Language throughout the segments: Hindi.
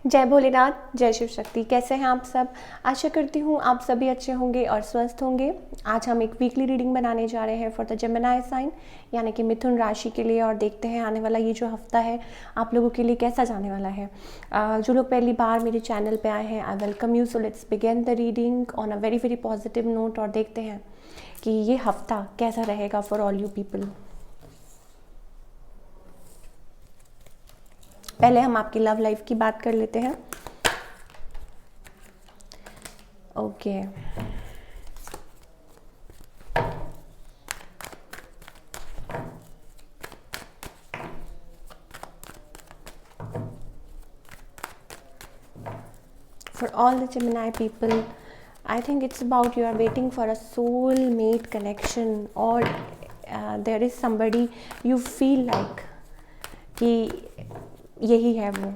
जय भोलेनाथ, जय शिव शक्ति। कैसे हैं आप सब? आशा करती हूँ आप सभी अच्छे होंगे और स्वस्थ होंगे। आज हम एक वीकली रीडिंग बनाने जा रहे हैं फॉर द जेमिनी साइन, यानी कि मिथुन राशि के लिए। और देखते हैं आने वाला ये जो हफ्ता है आप लोगों के लिए कैसा जाने वाला है। जो लोग पहली बार मेरे चैनल पे आए हैं, I welcome you. So let's begin the reading on a very very positive note और देखते हैं कि ये हफ्ता कैसा रहेगा फॉर ऑल यू पीपल। पहले हम आपकी लव लाइफ की बात कर लेते हैं। Okay for all the Gemini people, I think it's about you are waiting for a soulmate connection, or there is somebody you feel like कि यही है वो।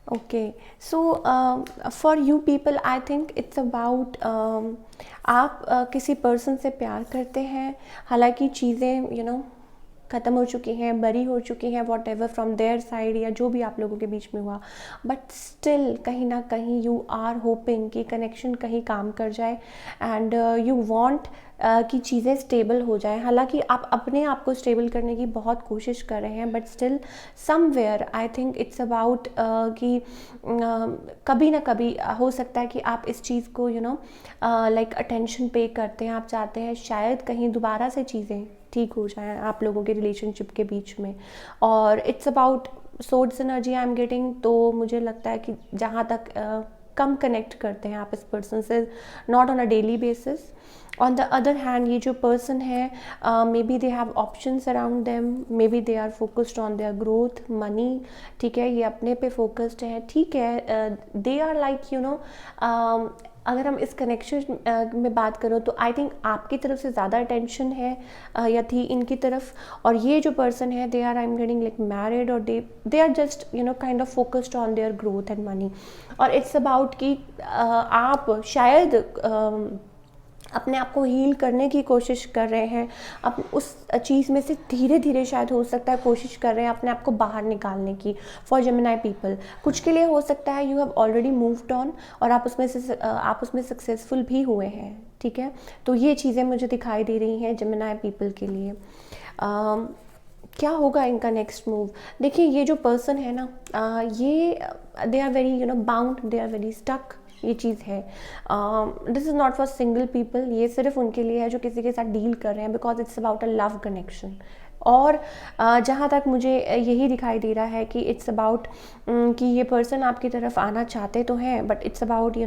Okay so for you people I think it's about आप किसी पर्सन से प्यार करते हैं, हालांकि चीज़ें ख़त्म हो चुकी हैं, बरी हो चुकी हैं, what ever from their side या जो भी आप लोगों के बीच में हुआ, बट स्टिल कहीं ना कहीं यू आर होपिंग कि कनेक्शन कहीं काम कर जाए एंड यू वांट कि चीज़ें स्टेबल हो जाएं। हालांकि आप अपने आप को स्टेबल करने की बहुत कोशिश कर रहे हैं, but still somewhere I think it's about कि कभी ना कभी हो सकता है कि आप इस चीज़ को लाइक अटेंशन पे करते हैं। आप चाहते हैं शायद कहीं दोबारा से चीज़ें ठीक हो जाएं आप लोगों के रिलेशनशिप के बीच में। और it's about swords energy I am getting. तो मुझे लगता है कि जहाँ तक कम कनेक्ट करते हैं आप इस पर्सन से, not on a daily basis. On the other hand ये जो पर्सन है, maybe they have options around them, maybe they are focused on their growth, money. ठीक है, ये अपने पे फोकस्ड है। ठीक है, दे आर लाइक अगर हम इस कनेक्शन में बात करो तो आई थिंक आपकी तरफ से ज़्यादा अटेंशन है या थी इनकी तरफ। और ये जो पर्सन है, they are I am getting like married, और they are just kind of focused on their growth and money. और इट्स अबाउट कि आप शायद अपने आप को हील करने की कोशिश कर रहे हैं, अब उस चीज़ में से धीरे धीरे शायद हो सकता है कोशिश कर रहे हैं अपने आप को बाहर निकालने की। फॉर जेमिनी पीपल कुछ के लिए हो सकता है you have already moved on और आप उसमें सक्सेसफुल भी हुए हैं। ठीक है, तो ये चीज़ें मुझे दिखाई दे रही हैं जेमिनी पीपल के लिए। क्या होगा इनका नेक्स्ट मूव? देखिए, ये जो पर्सन है ना, ये they are very bound, they are very stuck. ये चीज़ है, this is not for single people, ये सिर्फ उनके लिए है जो किसी के साथ डील कर रहे हैं, because it's about a love connection. और जहाँ तक मुझे यही दिखाई दे रहा है कि इट्स अबाउट कि ये पर्सन आपकी तरफ आना चाहते तो हैं, but it's about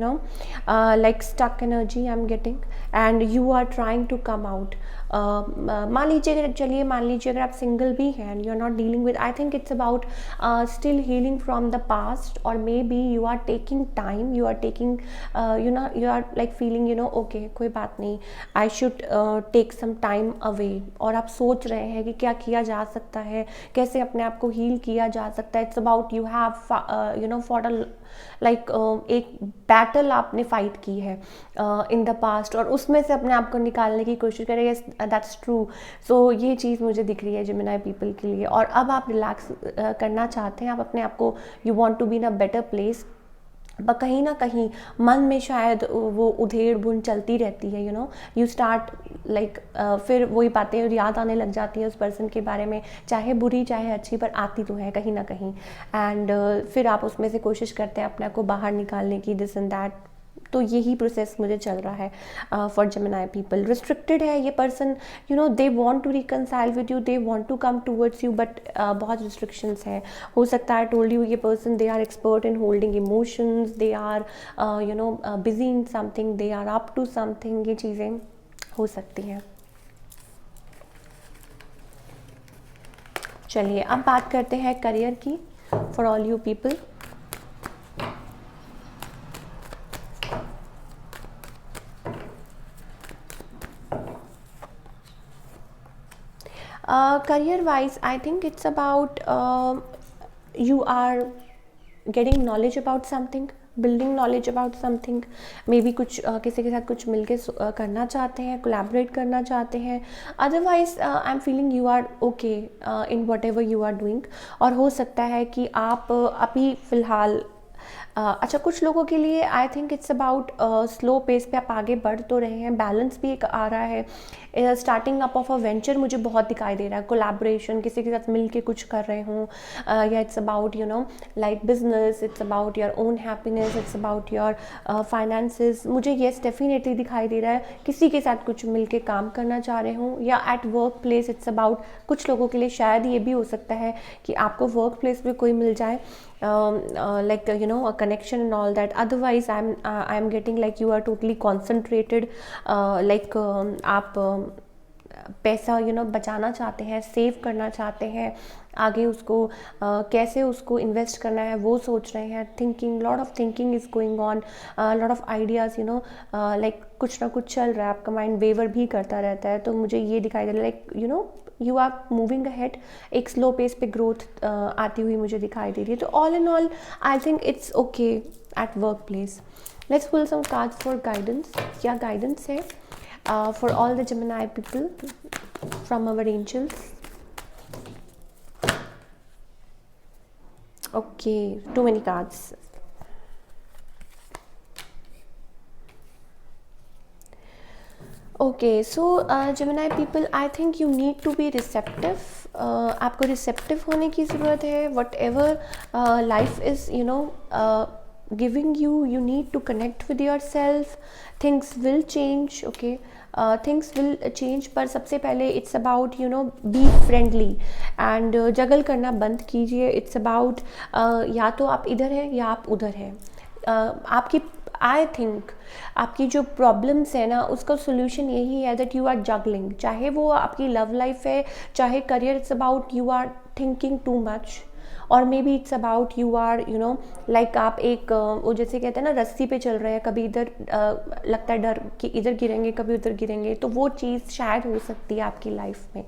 like stuck energy I am getting and you are trying to come out. मान लीजिए अगर आप सिंगल भी हैं and you are not dealing with, I think it's about still healing from the past, और maybe you are taking time, you are taking you are like feeling okay कोई बात नहीं, I should take some time away. और आप सोच रहे हैं कि क्या किया जा सकता है, कैसे अपने आप को हील किया जा सकता है। It's about you have fought like एक बैटल आपने फाइट की है इन द पास्ट, और उसमें से अपने आप को निकालने की कोशिश करें। Yes, that's true. सो ये चीज़ मुझे दिख रही है जेमिनी पीपल के लिए। और अब आप रिलैक्स करना चाहते हैं, आप अपने आप को, you want to be in a better place, पर कहीं ना कहीं मन में शायद वो उधेड़ बुन चलती रहती है। यू स्टार्ट लाइक फिर वही बातें याद आने लग जाती हैं उस पर्सन के बारे में, चाहे बुरी चाहे अच्छी, पर आती तो है कहीं ना कहीं। एंड फिर आप उसमें से कोशिश करते हैं अपने आप को बाहर निकालने की, दिस एंड दैट। तो यही प्रोसेस मुझे चल रहा है फॉर जेमिनी पीपल। रिस्ट्रिक्टेड है ये person, they want to reconcile with you, they want to come towards you, but बहुत रिस्ट्रिक्शंस है। हो सकता है, टोल्ड यू, ये person they are expert in holding emotions, they are busy in something, they are up to something. ये चीज़ें हो सकती हैं। चलिए अब बात करते हैं करियर की for all you people. Career wise, I think it's about you are getting knowledge about something, building knowledge about something, may be कुछ किसी के साथ कुछ मिलके करना चाहते हैं, कोलैबोरेट करना चाहते हैं। Otherwise I am feeling you are okay in whatever you are doing. और हो सकता है कि आप अभी फ़िलहाल अच्छा, कुछ लोगों के लिए I think it's about slow pace पे आप आगे बढ़ तो रहे हैं, बैलेंस भी एक आ रहा है। Starting up of a venture मुझे बहुत दिखाई दे रहा है, कोलैबोरेशन, किसी के साथ मिल के कुछ कर रहे हों, या it's about you know like business, it's about your own happiness, it's about your finances. मुझे येस डेफिनेटली दिखाई दे रहा है किसी के साथ कुछ मिल के काम करना चाह रहे हों, या eight work place it's about, कुछ लोगों के लिए शायद ये भी हो सकता है कि आपको वर्क प्लेस पे कोई मिल जाए, like you know, a connection and all that. Otherwise I'm getting like you are totally concentrated, like आप पैसा यू नो बचाना चाहते हैं, सेव करना चाहते हैं, आगे उसको कैसे उसको इन्वेस्ट करना है वो सोच रहे हैं। Thinking, lot of thinking is going on, lot of ideas, you know, like कुछ ना कुछ चल रहा है, आपका माइंड वेवर भी करता रहता है। तो मुझे ये दिखाई दे रहा है like you know you are moving ahead, एक स्लो पेस पे ग्रोथ आती हुई मुझे दिखाई दे रही है। तो all in all I think it's okay at work place. Let's pull some cards for guidance. क्या गाइडेंस है for all the Gemini people from our angels? Okay, too many cards. Okay, so Gemini people, I think you need to be receptive. आपको receptive होने की ज़रूरत है। Whatever life is, you know, giving you, you need to connect with yourself. Things will change, okay? Things will change, पर सबसे पहले it's about you know be friendly and जगल करना बंद कीजिए। it's about या तो आप इधर हैं या आप उधर हैं। आपकी आई थिंक आपकी जो प्रॉब्लम्स है ना उसका सोल्यूशन यही है दैट यू आर जगलिंग, चाहे वो आपकी लव लाइफ है, चाहे career, it's about you are thinking too much, और maybe it's about you are you know like आप एक वो जैसे कहते हैं ना रस्सी पे चल रहे हैं, कभी इधर लगता है डर कि इधर गिरेंगे, कभी उधर गिरेंगे, तो वो चीज़ शायद हो सकती है आपकी लाइफ में।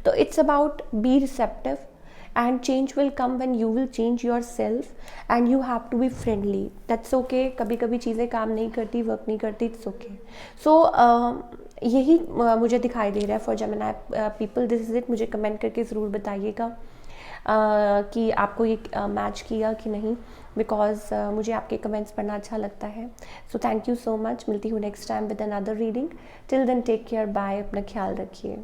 तो it's about be receptive and change will come when you will change yourself and you have to be friendly. That's okay. कभी कभी चीज़ें काम नहीं करती, वर्क नहीं करती, it's okay. So यही मुझे दिखाई दे रहा है for Gemini people. This is it. मुझे कमेंट करके ज़रूर बताइएगा कि आपको ये मैच किया कि नहीं, बिकॉज मुझे आपके कमेंट्स पढ़ना अच्छा लगता है। So thank you so much. मिलती हूँ next time with another reading. Till then take care, bye, अपना ख्याल रखिए।